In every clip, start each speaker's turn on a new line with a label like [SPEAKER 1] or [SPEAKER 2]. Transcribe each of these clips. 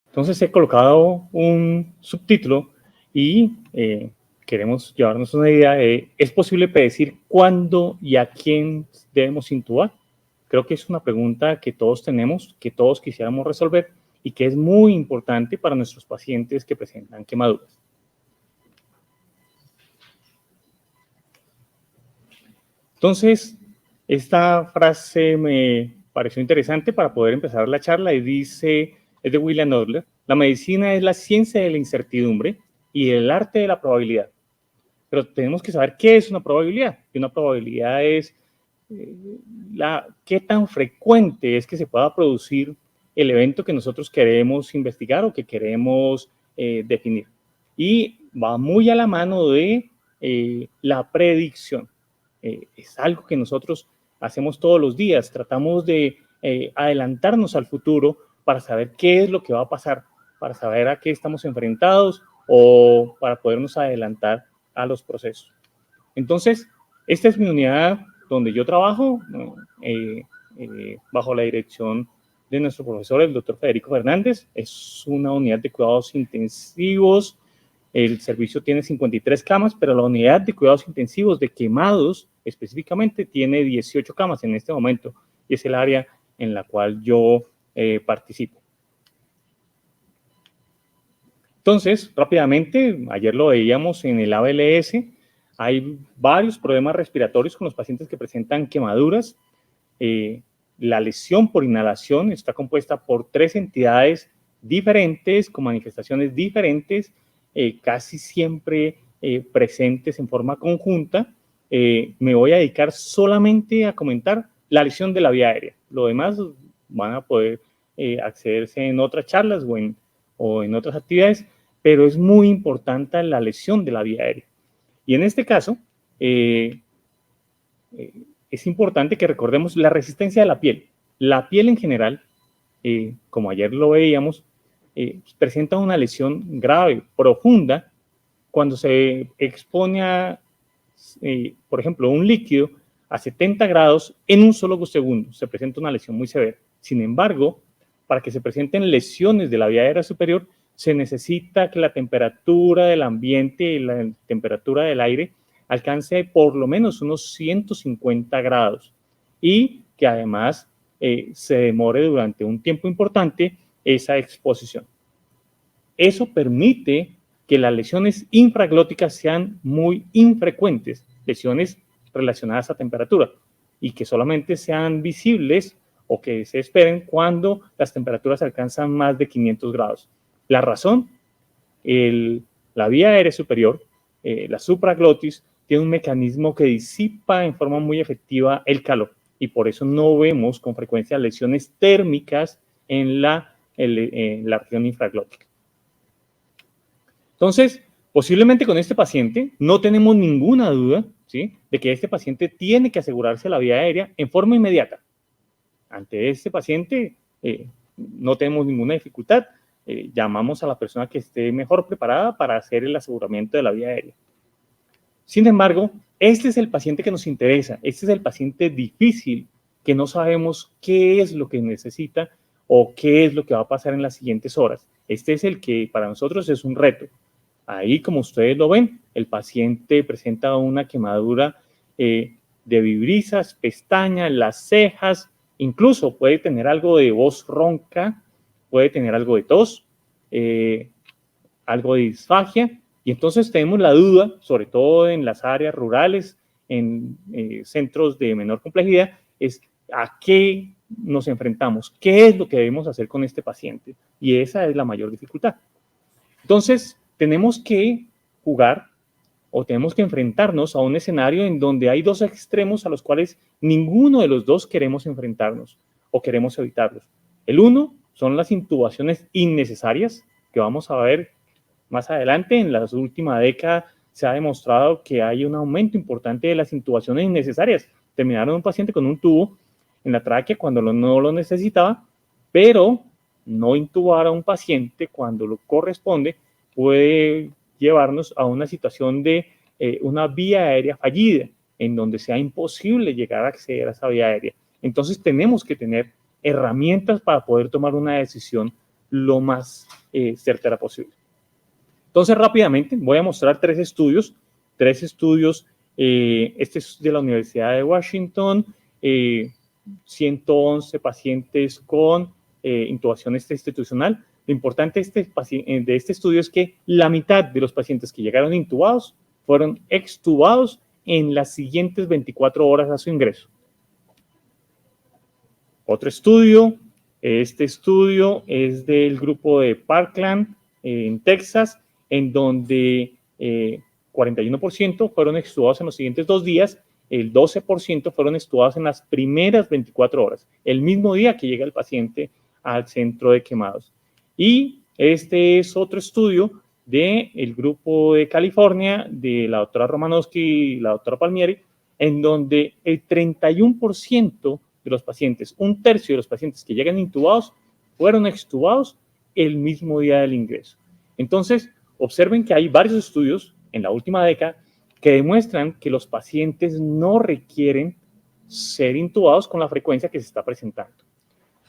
[SPEAKER 1] Entonces he colocado un subtítulo y queremos llevarnos una idea de, ¿es posible predecir cuándo y a quién debemos intubar? Creo que es una pregunta que todos tenemos, que todos quisiéramos resolver y que es muy importante para nuestros pacientes que presentan quemaduras. Entonces, esta frase me pareció interesante para poder empezar la charla y dice, es de William Adler, la medicina es la ciencia de la incertidumbre y el arte de la probabilidad. Pero tenemos que saber qué es una probabilidad. Y una probabilidad es qué tan frecuente es que se pueda producir el evento que nosotros queremos investigar o que queremos definir. Y va muy a la mano de la predicción. Es algo que nosotros hacemos todos los días. Tratamos de adelantarnos al futuro para saber qué es lo que va a pasar, para saber a qué estamos enfrentados o para podernos adelantar a los procesos. Entonces, esta es mi unidad donde yo trabajo, bajo la dirección de nuestro profesor, el doctor Federico Fernández. Es una unidad de cuidados intensivos. El servicio tiene 53 camas, pero la unidad de cuidados intensivos de quemados específicamente tiene 18 camas en este momento y es el área en la cual yo participo. Entonces, rápidamente, ayer lo veíamos en el ABLS, hay varios problemas respiratorios con los pacientes que presentan quemaduras. La lesión por inhalación está compuesta por 3 entidades diferentes, con manifestaciones diferentes, casi siempre presentes en forma conjunta. Me voy a dedicar solamente a comentar la lesión de la vía aérea. Lo demás van a poder accederse en otras charlas o en otras actividades, pero es muy importante la lesión de la vía aérea. Y en este caso, es importante que recordemos la resistencia de la piel. La piel en general, como ayer lo veíamos, presenta una lesión grave, profunda, cuando se expone a, por ejemplo, un líquido a 70 grados en un solo segundo. Se presenta una lesión muy severa. Sin embargo, para que se presenten lesiones de la vía aérea superior, se necesita que la temperatura del ambiente y la temperatura del aire alcance por lo menos unos 150 grados y que además se demore durante un tiempo importante esa exposición. Eso permite que las lesiones infraglóticas sean muy infrecuentes, lesiones relacionadas a temperatura, y que solamente sean visibles o que se esperen cuando las temperaturas alcanzan más de 500 grados. La razón, la vía aérea superior, la supraglotis, tiene un mecanismo que disipa en forma muy efectiva el calor y por eso no vemos con frecuencia lesiones térmicas en la región infraglótica. Entonces, posiblemente con este paciente no tenemos ninguna duda, ¿sí?, de que este paciente tiene que asegurarse la vía aérea en forma inmediata. Ante este paciente no tenemos ninguna dificultad. Llamamos a la persona que esté mejor preparada para hacer el aseguramiento de la vía aérea. Sin embargo, este es el paciente que nos interesa, este es el paciente difícil, que no sabemos qué es lo que necesita o qué es lo que va a pasar en las siguientes horas. Este es el que para nosotros es un reto. Ahí, como ustedes lo ven, el paciente presenta una quemadura de vibrisas, pestañas, las cejas, incluso puede tener algo de voz ronca, puede tener algo de tos, algo de disfagia, y entonces tenemos la duda, sobre todo en las áreas rurales, en centros de menor complejidad, es a qué nos enfrentamos, qué es lo que debemos hacer con este paciente, y esa es la mayor dificultad. Entonces, tenemos que jugar o tenemos que enfrentarnos a un escenario en donde hay dos extremos a los cuales ninguno de los dos queremos enfrentarnos o queremos evitarlos. El uno son las intubaciones innecesarias, que vamos a ver más adelante. En la última década se ha demostrado que hay un aumento importante de las intubaciones innecesarias. Terminaron un paciente con un tubo en la tráquea cuando no lo necesitaba, pero no intubar a un paciente cuando lo corresponde puede llevarnos a una situación de una vía aérea fallida, en donde sea imposible llegar a acceder a esa vía aérea. Entonces tenemos que tener herramientas para poder tomar una decisión lo más certera posible. Entonces, rápidamente voy a mostrar tres estudios. Este es de la Universidad de Washington, 111 pacientes con intubación extrainstitucional. Lo importante de este estudio es que la mitad de los pacientes que llegaron intubados fueron extubados en las siguientes 24 horas a su ingreso. Otro estudio, este estudio es del grupo de Parkland en Texas, en donde 41% fueron extubados en los siguientes 2 días, el 12% fueron extubados en las primeras 24 horas, el mismo día que llega el paciente al centro de quemados. Y este es otro estudio del grupo de California, de la doctora Romanowski y la doctora Palmieri, en donde el 31% de los pacientes, un tercio de los pacientes que llegan intubados, fueron extubados el mismo día del ingreso. Entonces, observen que hay varios estudios en la última década que demuestran que los pacientes no requieren ser intubados con la frecuencia que se está presentando.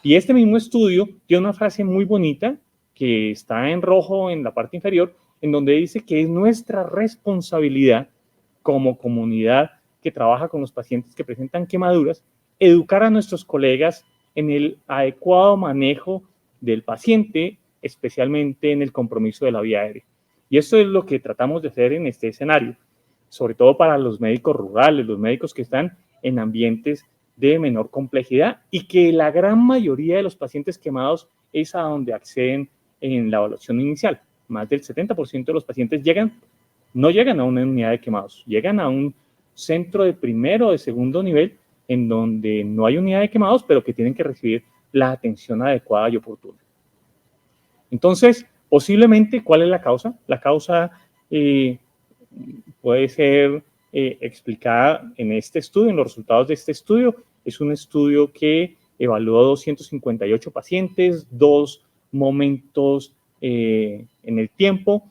[SPEAKER 1] Y este mismo estudio tiene una frase muy bonita que está en rojo en la parte inferior, en donde dice que es nuestra responsabilidad como comunidad que trabaja con los pacientes que presentan quemaduras, educar a nuestros colegas en el adecuado manejo del paciente, especialmente en el compromiso de la vía aérea. Y esto es lo que tratamos de hacer en este escenario, sobre todo para los médicos rurales, los médicos que están en ambientes de menor complejidad y que la gran mayoría de los pacientes quemados es a donde acceden en la evaluación inicial. Más del 70% de los pacientes no llegan a una unidad de quemados, llegan a un centro de primero o de segundo nivel en donde no hay unidad de quemados, pero que tienen que recibir la atención adecuada y oportuna. Entonces, posiblemente, ¿cuál es la causa? La causa puede ser explicada en este estudio, en los resultados de este estudio. Es un estudio que evaluó 258 pacientes, 2 momentos en el tiempo,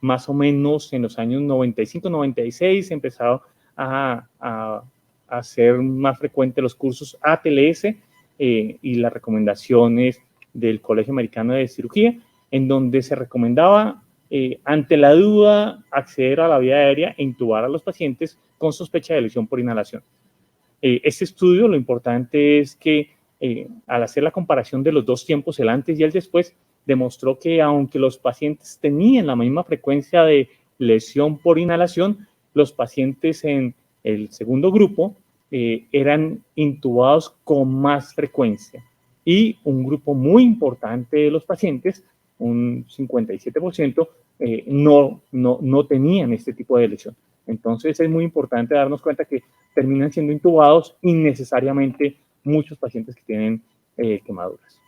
[SPEAKER 1] más o menos en los años 95-96 empezado a hacer más frecuente los cursos ATLS y las recomendaciones del Colegio Americano de Cirugía, en donde se recomendaba, ante la duda, acceder a la vía aérea e intubar a los pacientes con sospecha de lesión por inhalación. Este estudio, lo importante es que al hacer la comparación de los dos tiempos, el antes y el después, demostró que aunque los pacientes tenían la misma frecuencia de lesión por inhalación, los pacientes en el segundo grupo eran intubados con más frecuencia. Y un grupo muy importante de los pacientes, un 57%, no tenían este tipo de lesión. Entonces es muy importante darnos cuenta que terminan siendo intubados innecesariamente muchos pacientes que tienen quemaduras.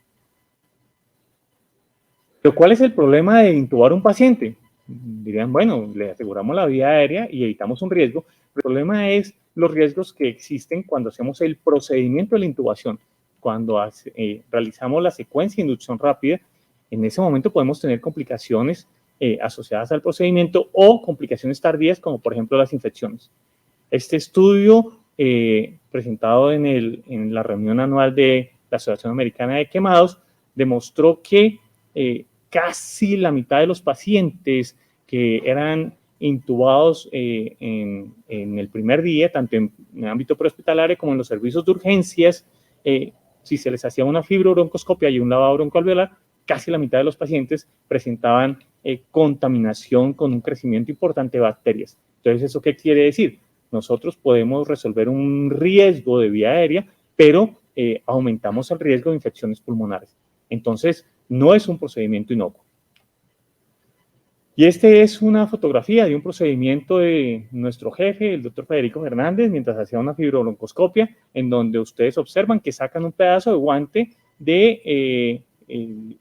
[SPEAKER 1] Pero ¿cuál es el problema de intubar a un paciente? Dirían, bueno, le aseguramos la vía aérea y evitamos un riesgo. El problema es los riesgos que existen cuando hacemos el procedimiento de la intubación. Cuando realizamos la secuencia de inducción rápida, en ese momento podemos tener complicaciones asociadas al procedimiento o complicaciones tardías, como por ejemplo las infecciones. Este estudio, presentado en la reunión anual de la Asociación Americana de Quemados, demostró que casi la mitad de los pacientes que eran intubados en el primer día, tanto en el ámbito prehospitalario como en los servicios de urgencias, si se les hacía una fibrobroncoscopia y un lavado broncoalveolar, casi la mitad de los pacientes presentaban contaminación con un crecimiento importante de bacterias. Entonces, ¿eso qué quiere decir? Nosotros podemos resolver un riesgo de vía aérea, pero aumentamos el riesgo de infecciones pulmonares. Entonces, no es un procedimiento inocuo. Y este es una fotografía de un procedimiento de nuestro jefe, el doctor Federico Fernández, mientras hacía una fibrobroncoscopia, en donde ustedes observan que sacan un pedazo de guante de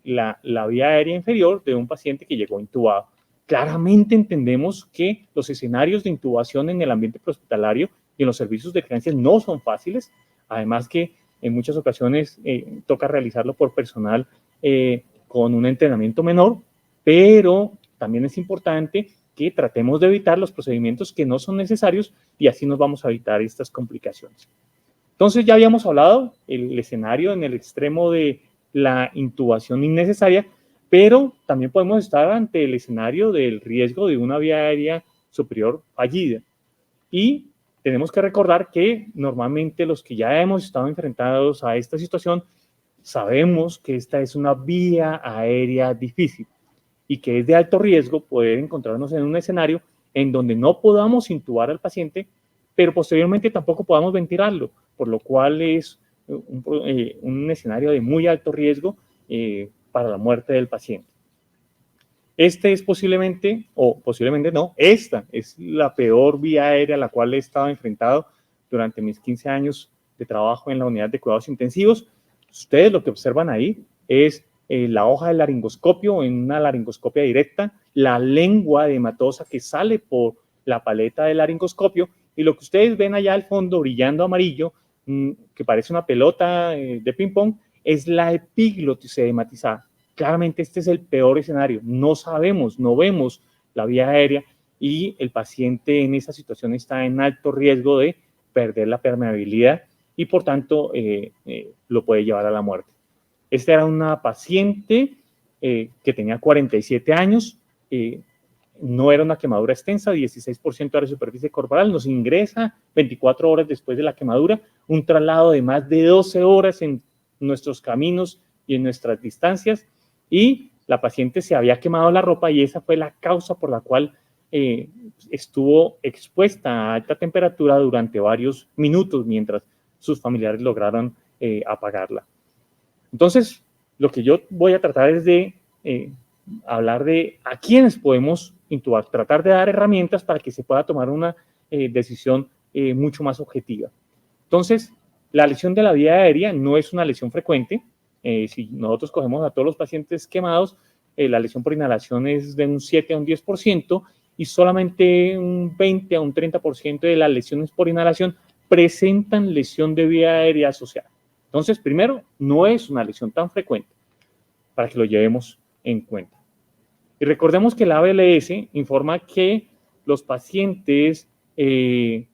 [SPEAKER 1] la vía aérea inferior de un paciente que llegó intubado. Claramente entendemos que los escenarios de intubación en el ambiente prehospitalario y en los servicios de urgencias no son fáciles, además que en muchas ocasiones toca realizarlo por personal con un entrenamiento menor, pero también es importante que tratemos de evitar los procedimientos que no son necesarios y así nos vamos a evitar estas complicaciones. Entonces ya habíamos hablado el escenario en el extremo de la intubación innecesaria, pero también podemos estar ante el escenario del riesgo de una vía aérea superior fallida. Y tenemos que recordar que normalmente los que ya hemos estado enfrentados a esta situación sabemos que esta es una vía aérea difícil y que es de alto riesgo poder encontrarnos en un escenario en donde no podamos intubar al paciente, pero posteriormente tampoco podamos ventilarlo, por lo cual es un escenario de muy alto riesgo para la muerte del paciente. Este es posiblemente, o posiblemente no, esta es la peor vía aérea a la cual he estado enfrentado durante mis 15 años de trabajo en la unidad de cuidados intensivos. Ustedes lo que observan ahí es la hoja del laringoscopio en una laringoscopia directa, la lengua edematosa que sale por la paleta del laringoscopio, y lo que ustedes ven allá al fondo brillando amarillo, que parece una pelota de ping-pong, es la epiglotis edematizada. Claramente este es el peor escenario. No sabemos, no vemos la vía aérea y el paciente en esa situación está en alto riesgo de perder la permeabilidad y por tanto lo puede llevar a la muerte. Esta era una paciente que tenía 47 años, no era una quemadura extensa, 16% de la superficie corporal, nos ingresa 24 horas después de la quemadura, un traslado de más de 12 horas en nuestros caminos y en nuestras distancias, y la paciente se había quemado la ropa y esa fue la causa por la cual estuvo expuesta a alta temperatura durante varios minutos mientras sus familiares lograron apagarla. Entonces, lo que yo voy a tratar es de hablar de a quiénes podemos intubar, tratar de dar herramientas para que se pueda tomar una decisión mucho más objetiva. Entonces, la lesión de la vía aérea no es una lesión frecuente. Si nosotros cogemos a todos los pacientes quemados, la lesión por inhalación es de un 7 a un 10% y solamente un 20 a un 30% de las lesiones por inhalación presentan lesión de vía aérea asociada. Entonces, primero, no es una lesión tan frecuente para que lo llevemos en cuenta. Y recordemos que la ABLS informa que los pacientes que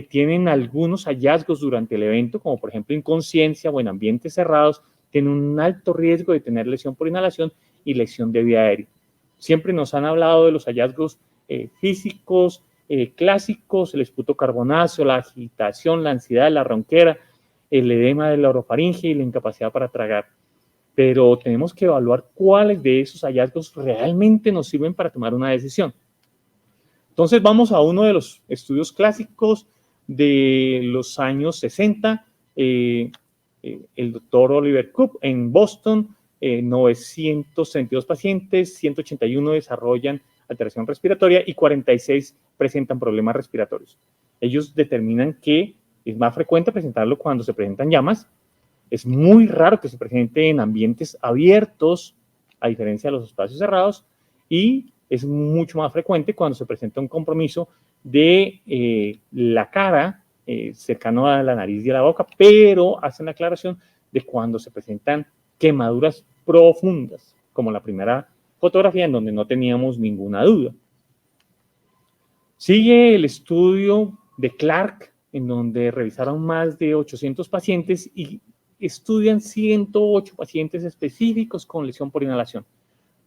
[SPEAKER 1] tienen algunos hallazgos durante el evento, como por ejemplo inconsciencia o en ambientes cerrados, tienen un alto riesgo de tener lesión por inhalación y lesión de vía aérea. Siempre nos han hablado de los hallazgos físicos clásicos, el esputo carbonáceo, la agitación, la ansiedad, la ronquera, el edema de la orofaringe y la incapacidad para tragar. Pero tenemos que evaluar cuáles de esos hallazgos realmente nos sirven para tomar una decisión. Entonces vamos a uno de los estudios clásicos de los años 60, el doctor Oliver Coop en Boston, 932 pacientes, 181 desarrollan alteración respiratoria y 46 presentan problemas respiratorios. Ellos determinan que es más frecuente presentarlo cuando se presentan llamas. Es muy raro que se presente en ambientes abiertos, a diferencia de los espacios cerrados, y es mucho más frecuente cuando se presenta un compromiso de la cara, cercano a la nariz y a la boca, pero hacen la aclaración de cuando se presentan quemaduras profundas, como la primera fotografía en donde no teníamos ninguna duda. Sigue el estudio de Clark, en donde revisaron más de 800 pacientes y estudian 108 pacientes específicos con lesión por inhalación.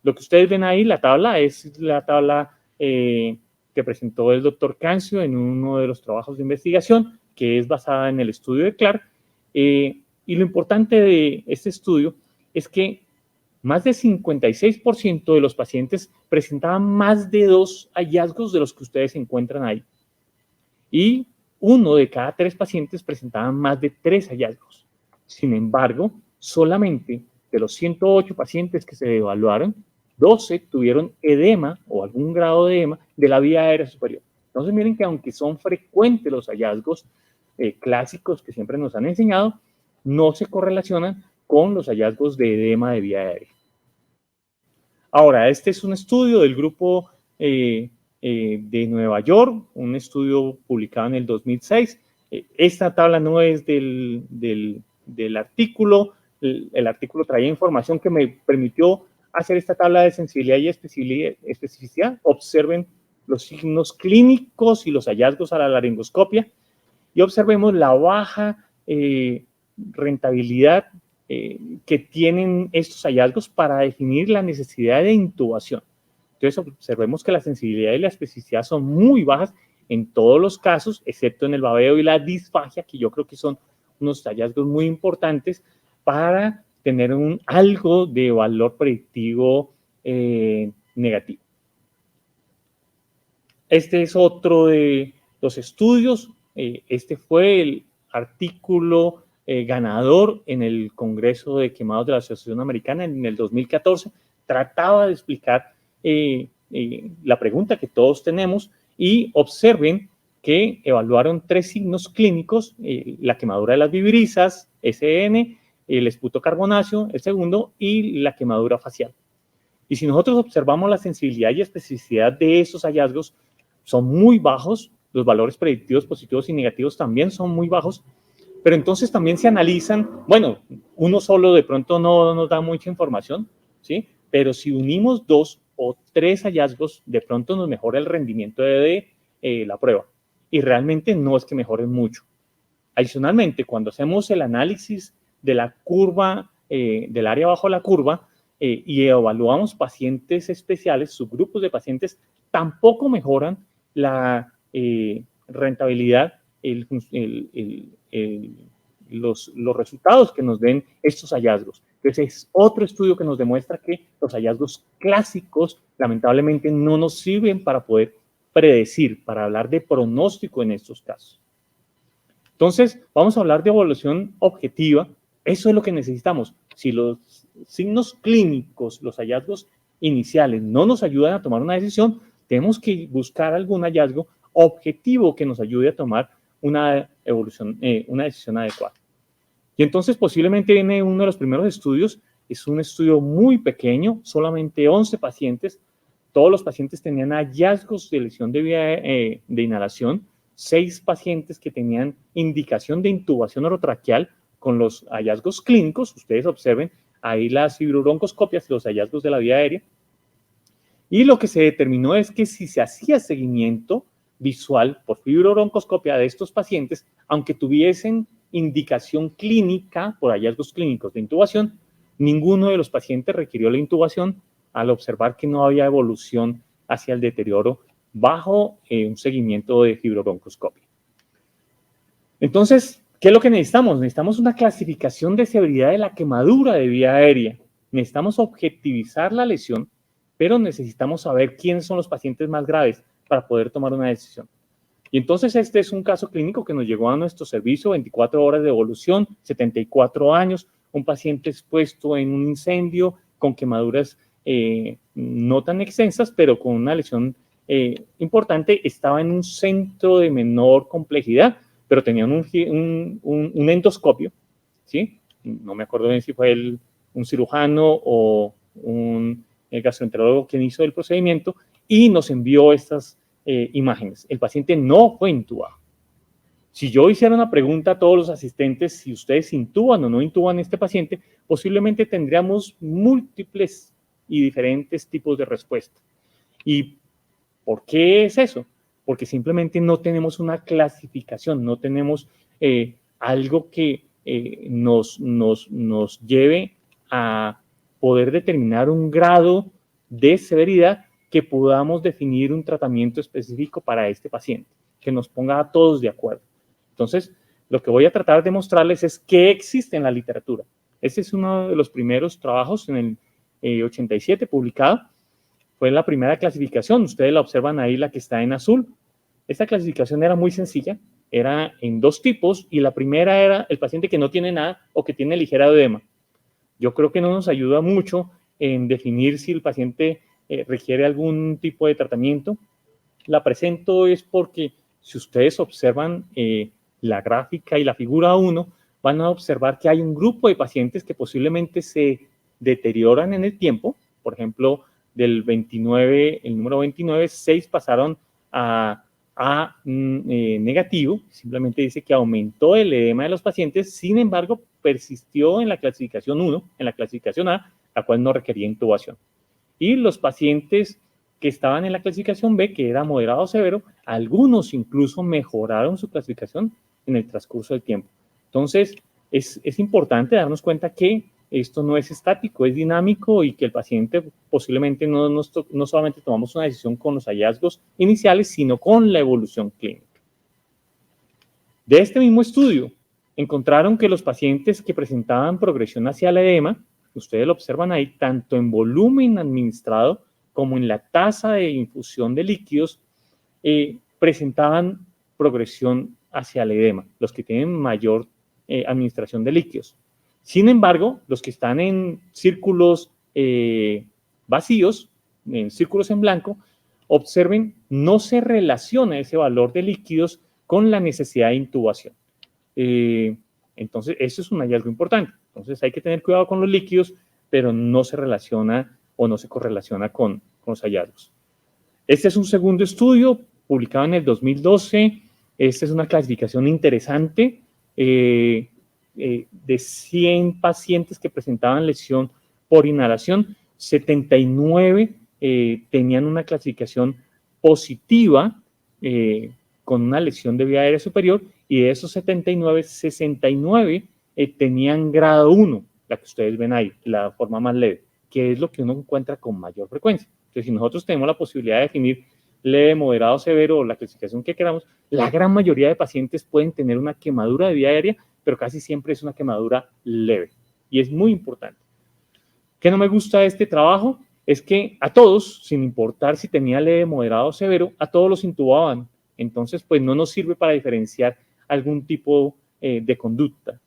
[SPEAKER 1] Lo que ustedes ven ahí, la tabla, es la tabla que presentó el doctor Cancio en uno de los trabajos de investigación, que es basada en el estudio de Clark. Y lo importante de este estudio es que más del 56% de los pacientes presentaban más de 2 hallazgos de los que ustedes encuentran ahí. Y 1 de cada 3 pacientes presentaban más de 3 hallazgos. Sin embargo, solamente de los 108 pacientes que se evaluaron, 12 tuvieron edema o algún grado de edema de la vía aérea superior. Entonces, miren que aunque son frecuentes los hallazgos clásicos que siempre nos han enseñado, no se correlacionan con los hallazgos de edema de vía aérea. Ahora, este es un estudio del grupo de Nueva York, un estudio publicado en el 2006. Esta tabla no es del artículo. El artículo traía información que me permitió hacer esta tabla de sensibilidad y especificidad. Observen los signos clínicos y los hallazgos a la laringoscopia y observemos la baja rentabilidad que tienen estos hallazgos para definir la necesidad de intubación. Entonces, observemos que la sensibilidad y la especificidad son muy bajas en todos los casos, excepto en el babeo y la disfagia, que yo creo que son unos hallazgos muy importantes para tener algo de valor predictivo negativo. Este es otro de los estudios. Este fue el artículo ganador en el Congreso de Quemados de la Asociación Americana en el 2014. Trataba de explicar la pregunta que todos tenemos y observen que evaluaron 3 signos clínicos, la quemadura de las vivirizas, SN, el esputo carbonáceo, el segundo, y la quemadura facial. Y si nosotros observamos la sensibilidad y especificidad de esos hallazgos, son muy bajos, los valores predictivos positivos y negativos también son muy bajos, pero entonces también se analizan, bueno, uno solo de pronto no nos da mucha información, ¿sí? Pero si unimos 2 o 3 hallazgos, de pronto nos mejora el rendimiento de la prueba. Y realmente no es que mejoren mucho. Adicionalmente, cuando hacemos el análisis de la curva, del área bajo la curva, y evaluamos pacientes especiales, subgrupos de pacientes, tampoco mejoran la rentabilidad, los resultados que nos den estos hallazgos. Entonces, es otro estudio que nos demuestra que los hallazgos clásicos, lamentablemente, no nos sirven para poder predecir, para hablar de pronóstico en estos casos. Entonces, vamos a hablar de evaluación objetiva. Eso es lo que necesitamos. Si los signos clínicos, los hallazgos iniciales no nos ayudan a tomar una decisión, tenemos que buscar algún hallazgo objetivo que nos ayude a tomar una decisión adecuada. Y entonces posiblemente viene uno de los primeros estudios, es un estudio muy pequeño, solamente 11 pacientes, todos los pacientes tenían hallazgos de lesión de vía de inhalación, 6 pacientes que tenían indicación de intubación orotraqueal con los hallazgos clínicos, ustedes observen ahí las fibrobroncoscopias y los hallazgos de la vía aérea, y lo que se determinó es que si se hacía seguimiento visual por fibrobroncoscopia de estos pacientes, aunque tuviesen indicación clínica por hallazgos clínicos de intubación, ninguno de los pacientes requirió la intubación al observar que no había evolución hacia el deterioro bajo un seguimiento de fibrobroncoscopia. Entonces, ¿qué es lo que necesitamos? Necesitamos una clasificación de severidad de la quemadura de vía aérea. Necesitamos objetivizar la lesión, pero necesitamos saber quiénes son los pacientes más graves para poder tomar una decisión. Y entonces este es un caso clínico que nos llegó a nuestro servicio, 24 horas de evolución, 74 años, un paciente expuesto en un incendio con quemaduras no tan extensas, pero con una lesión importante. Estaba en un centro de menor complejidad, pero tenían un endoscopio, ¿sí? No me acuerdo bien si fue un cirujano o el gastroenterólogo quien hizo el procedimiento, y nos envió estas imágenes. El paciente no fue intubado. Si yo hiciera una pregunta a todos los asistentes, si ustedes intuban o no intuban a este paciente, posiblemente tendríamos múltiples y diferentes tipos de respuesta. ¿Y por qué es eso? Porque simplemente no tenemos una clasificación, no tenemos algo que nos lleve a poder determinar un grado de severidad que podamos definir un tratamiento específico para este paciente, que nos ponga a todos de acuerdo. Entonces, lo que voy a tratar de mostrarles es qué existe en la literatura. Este es uno de los primeros trabajos en el 87 publicado. Fue la primera clasificación. Ustedes la observan ahí, la que está en azul. Esta clasificación era muy sencilla. Era en 2 tipos y la primera era el paciente que no tiene nada o que tiene ligera edema. Yo creo que no nos ayuda mucho en definir si el paciente requiere algún tipo de tratamiento. La presento es porque si ustedes observan la gráfica y la figura 1, van a observar que hay un grupo de pacientes que posiblemente se deterioran en el tiempo. Por ejemplo, del 29, el número 29, 6 pasaron a negativo, simplemente dice que aumentó el edema de los pacientes, sin embargo, persistió en la clasificación 1, en la clasificación A, la cual no requería intubación. Y los pacientes que estaban en la clasificación B, que era moderado o severo, algunos incluso mejoraron su clasificación en el transcurso del tiempo. Entonces, es importante darnos cuenta que esto no es estático, es dinámico y que el paciente posiblemente no solamente tomamos una decisión con los hallazgos iniciales, sino con la evolución clínica. De este mismo estudio, encontraron que los pacientes que presentaban progresión hacia el edema, ustedes lo observan ahí, tanto en volumen administrado como en la tasa de infusión de líquidos, presentaban progresión hacia el edema, los que tienen mayor administración de líquidos. Sin embargo, los que están en círculos vacíos, en círculos en blanco, observen, no se relaciona ese valor de líquidos con la necesidad de intubación. Entonces, eso es un hallazgo importante. Entonces, hay que tener cuidado con los líquidos, pero no se relaciona o no se correlaciona con los hallazgos. Este es un segundo estudio publicado en el 2012. Esta es una clasificación interesante de 100 pacientes que presentaban lesión por inhalación. 79 tenían una clasificación positiva con una lesión de vía aérea superior, y de esos 79, 69 tenían grado 1, la que ustedes ven ahí, la forma más leve, que es lo que uno encuentra con mayor frecuencia. Entonces, si nosotros tenemos la posibilidad de definir leve, moderado, severo o la clasificación que queramos, la gran mayoría de pacientes pueden tener una quemadura de vía aérea, pero casi siempre es una quemadura leve, y es muy importante. ¿Qué no me gusta de este trabajo? Es que a todos, sin importar si tenía leve, moderado o severo, a todos los intubaban. Entonces, pues no nos sirve para diferenciar algún tipo de conducta.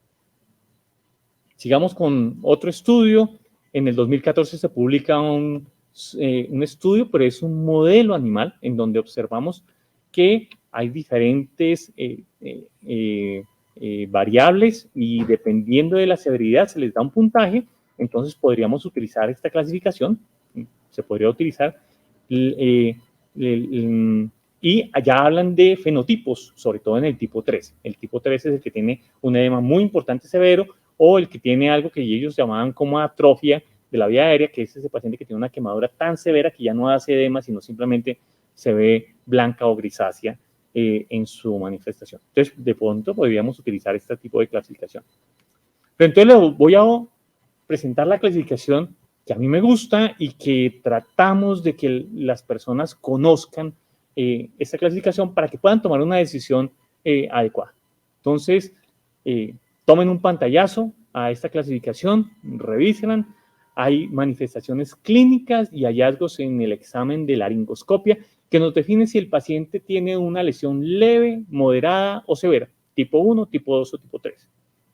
[SPEAKER 1] Sigamos con otro estudio. En el 2014 se publica un estudio, pero es un modelo animal en donde observamos que hay diferentes variables y dependiendo de la severidad se les da un puntaje. Entonces podríamos utilizar esta clasificación, se podría utilizar, y allá hablan de fenotipos, sobre todo en el tipo 3. El tipo 3 es el que tiene un edema muy importante severo, o el que tiene algo que ellos llamaban como atrofia de la vía aérea, que es ese paciente que tiene una quemadura tan severa que ya no hace edema, sino simplemente se ve blanca o grisácea en su manifestación. Entonces, de pronto podríamos utilizar este tipo de clasificación. Pero entonces les voy a presentar la clasificación que a mí me gusta y que tratamos de que las personas conozcan esta clasificación para que puedan tomar una decisión adecuada. Entonces, tomen un pantallazo a esta clasificación, revísenla. Hay manifestaciones clínicas y hallazgos en el examen de laringoscopia que nos define si el paciente tiene una lesión leve, moderada o severa, tipo 1, tipo 2 o tipo 3.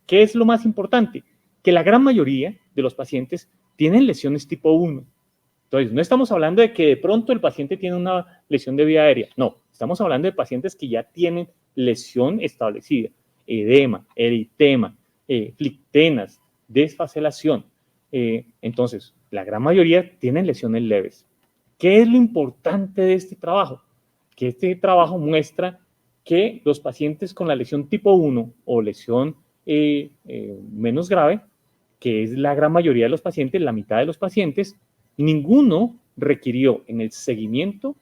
[SPEAKER 1] ¿Qué es lo más importante? Que la gran mayoría de los pacientes tienen lesiones tipo 1. Entonces, no estamos hablando de que de pronto el paciente tiene una lesión de vía aérea. No, estamos hablando de pacientes que ya tienen lesión establecida, edema, eritema, flictenas, desfacelación. Entonces, la gran mayoría tienen lesiones leves. ¿Qué es lo importante de este trabajo? Que este trabajo muestra que los pacientes con la lesión tipo 1 o lesión menos grave, que es la gran mayoría de los pacientes, la mitad de los pacientes, ninguno requirió en el seguimiento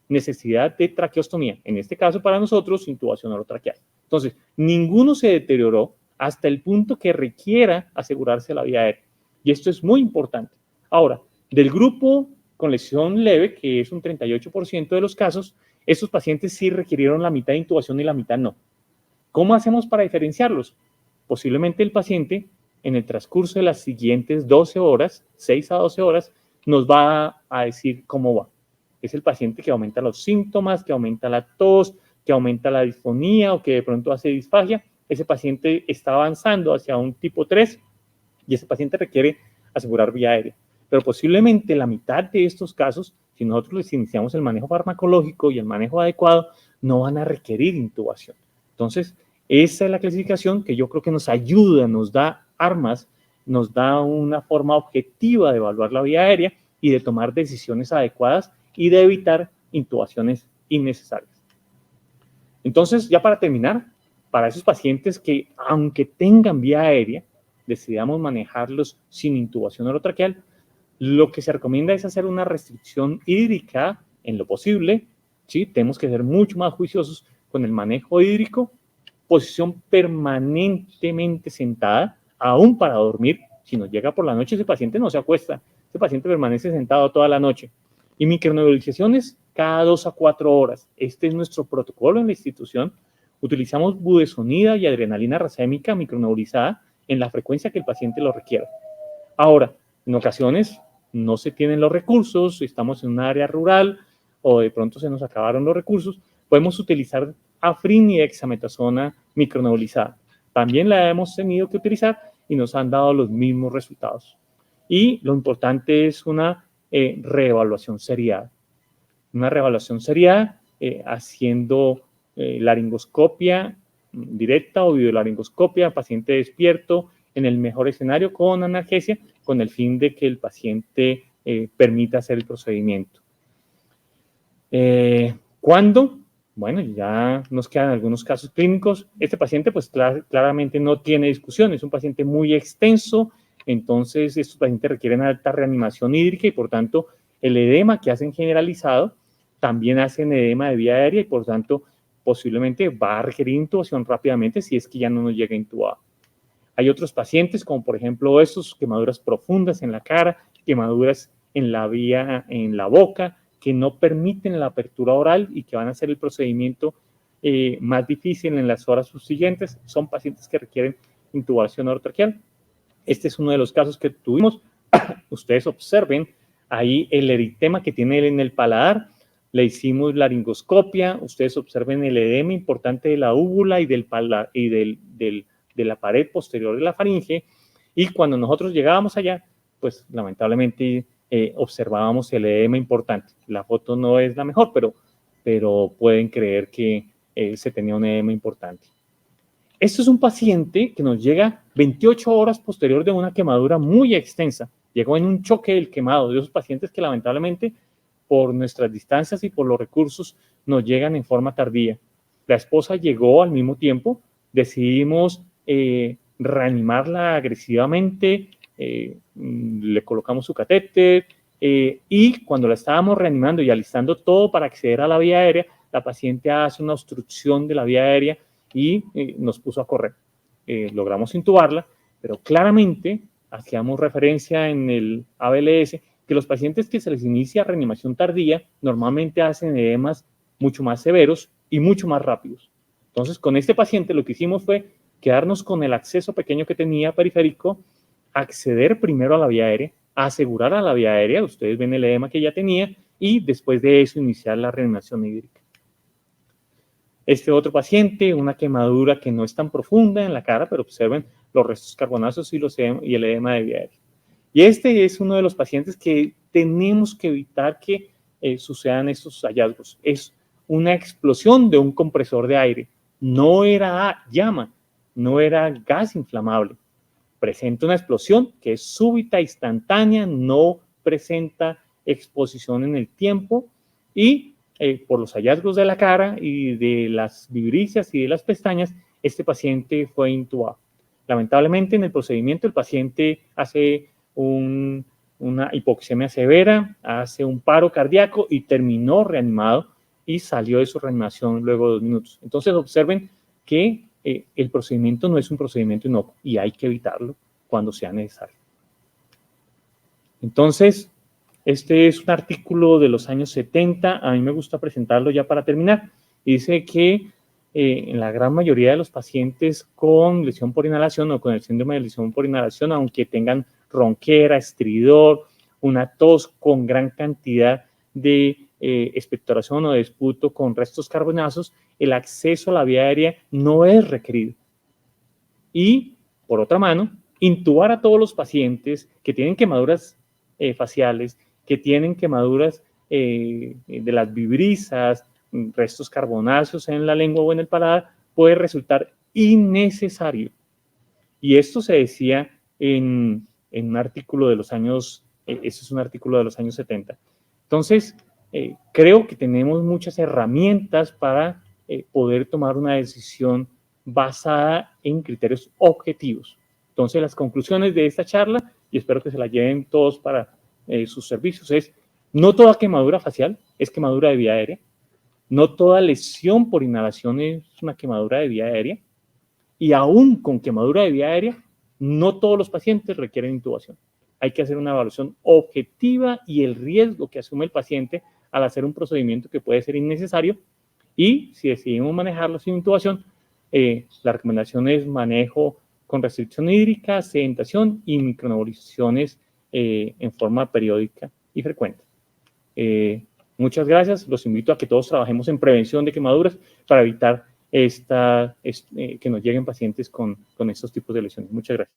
[SPEAKER 1] necesidad de traqueostomía. En este caso, para nosotros, intubación orotraqueal. Entonces, ninguno se deterioró hasta el punto que requiera asegurarse la vía aérea. Y esto es muy importante. Ahora, del grupo con lesión leve, que es un 38% de los casos, estos pacientes sí requirieron la mitad de intubación y la mitad no. ¿Cómo hacemos para diferenciarlos? Posiblemente el paciente, en el transcurso de las siguientes 12 horas, 6 a 12 horas, nos va a decir cómo va. Es el paciente que aumenta los síntomas, que aumenta la tos, que aumenta la disfonía o que de pronto hace disfagia. Ese paciente está avanzando hacia un tipo 3 y ese paciente requiere asegurar vía aérea. Pero posiblemente la mitad de estos casos, si nosotros les iniciamos el manejo farmacológico y el manejo adecuado, no van a requerir intubación. Entonces, esa es la clasificación que yo creo que nos ayuda, nos da armas, nos da una forma objetiva de evaluar la vía aérea y de tomar decisiones adecuadas y de evitar intubaciones innecesarias. Entonces, ya para terminar, para esos pacientes que, aunque tengan vía aérea, decidamos manejarlos sin intubación orotraqueal, lo que se recomienda es hacer una restricción hídrica en lo posible, ¿sí? Tenemos que ser mucho más juiciosos con el manejo hídrico, posición permanentemente sentada, aún para dormir. Si nos llega por la noche, ese paciente no se acuesta, ese paciente permanece sentado toda la noche. Y micronebulizaciones cada 2 a 4 horas. Este es nuestro protocolo en la institución. Utilizamos budesonida y adrenalina racémica micronebulizada en la frecuencia que el paciente lo requiera. Ahora, en ocasiones no se tienen los recursos, estamos en un área rural o de pronto se nos acabaron los recursos, podemos utilizar Afrin y dexametasona micronebulizada. También la hemos tenido que utilizar y nos han dado los mismos resultados. Y lo importante es una reevaluación seriada. Una reevaluación seriada haciendo laringoscopia directa o videolaringoscopia, paciente despierto, en el mejor escenario con analgesia, con el fin de que el paciente permita hacer el procedimiento. ¿Cuándo? Bueno, ya nos quedan algunos casos clínicos. Este paciente, pues claramente no tiene discusión, es un paciente muy extenso, entonces estos pacientes requieren alta reanimación hídrica y por tanto el edema que hacen generalizado también hacen edema de vía aérea y por tanto posiblemente va a requerir intubación rápidamente si es que ya no nos llega intubado. Hay otros pacientes como por ejemplo estos, quemaduras profundas en la cara, quemaduras en la vía, en la boca, que no permiten la apertura oral y que van a hacer el procedimiento más difícil en las horas subsiguientes. Son pacientes que requieren intubación orotraqueal. Este es uno de los casos que tuvimos. Ustedes observen ahí el eritema que tiene en el paladar. Le hicimos laringoscopia. Ustedes observen el edema importante de la úvula y del paladar y de la pared posterior de la faringe. Y cuando nosotros llegábamos allá, pues lamentablemente observábamos el edema importante. La foto no es la mejor, pero pueden creer que se tenía un edema importante. Esto es un paciente que nos llega 28 horas posterior de una quemadura muy extensa. Llegó en un choque del quemado, de esos pacientes que lamentablemente por nuestras distancias y por los recursos nos llegan en forma tardía. La esposa llegó al mismo tiempo, decidimos reanimarla agresivamente, le colocamos su catéter y cuando la estábamos reanimando y alistando todo para acceder a la vía aérea, la paciente hace una obstrucción de la vía aérea y nos puso a correr. Logramos intubarla, pero claramente hacíamos referencia en el ABLS que los pacientes que se les inicia reanimación tardía normalmente hacen edemas mucho más severos y mucho más rápidos. Entonces, con este paciente lo que hicimos fue quedarnos con el acceso pequeño que tenía periférico, acceder primero a la vía aérea, asegurar a la vía aérea, ustedes ven el edema que ya tenía, y después de eso iniciar la reanimación hídrica. Este otro paciente, una quemadura que no es tan profunda en la cara, pero observen los restos carbonáceos y el edema de vía aérea. Y este es uno de los pacientes que tenemos que evitar que sucedan estos hallazgos. Es una explosión de un compresor de aire. No era llama, no era gas inflamable. Presenta una explosión que es súbita, instantánea, no presenta exposición en el tiempo y por los hallazgos de la cara y de las vibricias y de las pestañas, este paciente fue intubado. Lamentablemente en el procedimiento el paciente hace una hipoxemia severa, hace un paro cardíaco y terminó reanimado y salió de su reanimación luego de 2 minutos. Entonces observen que el procedimiento no es un procedimiento inocuo y hay que evitarlo cuando sea necesario. Entonces, este es un artículo de los años 70, a mí me gusta presentarlo ya para terminar. Dice que en la gran mayoría de los pacientes con lesión por inhalación o con el síndrome de lesión por inhalación, aunque tengan ronquera, estridor, una tos con gran cantidad de expectoración o de esputo con restos carbonáceos, el acceso a la vía aérea no es requerido. Y, por otra mano, intubar a todos los pacientes que tienen quemaduras faciales, que tienen quemaduras de las vibrisas, restos carbonáceos en la lengua o en el paladar, puede resultar innecesario. Y esto se decía en un artículo de los años, es un artículo de los años 70. Entonces, creo que tenemos muchas herramientas para poder tomar una decisión basada en criterios objetivos. Entonces, las conclusiones de esta charla, y espero que se la lleven todos para sus servicios, es: no toda quemadura facial es quemadura de vía aérea, no toda lesión por inhalación es una quemadura de vía aérea, Y aún con quemadura de vía aérea, no todos los pacientes requieren intubación. Hay que hacer una evaluación objetiva y el riesgo que asume el paciente al hacer un procedimiento que puede ser innecesario. Y si decidimos manejarlo sin intubación, la recomendación es manejo con restricción hídrica, sedentación y micronebulizaciones en forma periódica y frecuente. Muchas gracias. Los invito a que todos trabajemos en prevención de quemaduras para evitar que nos lleguen pacientes con estos tipos de lesiones. Muchas gracias.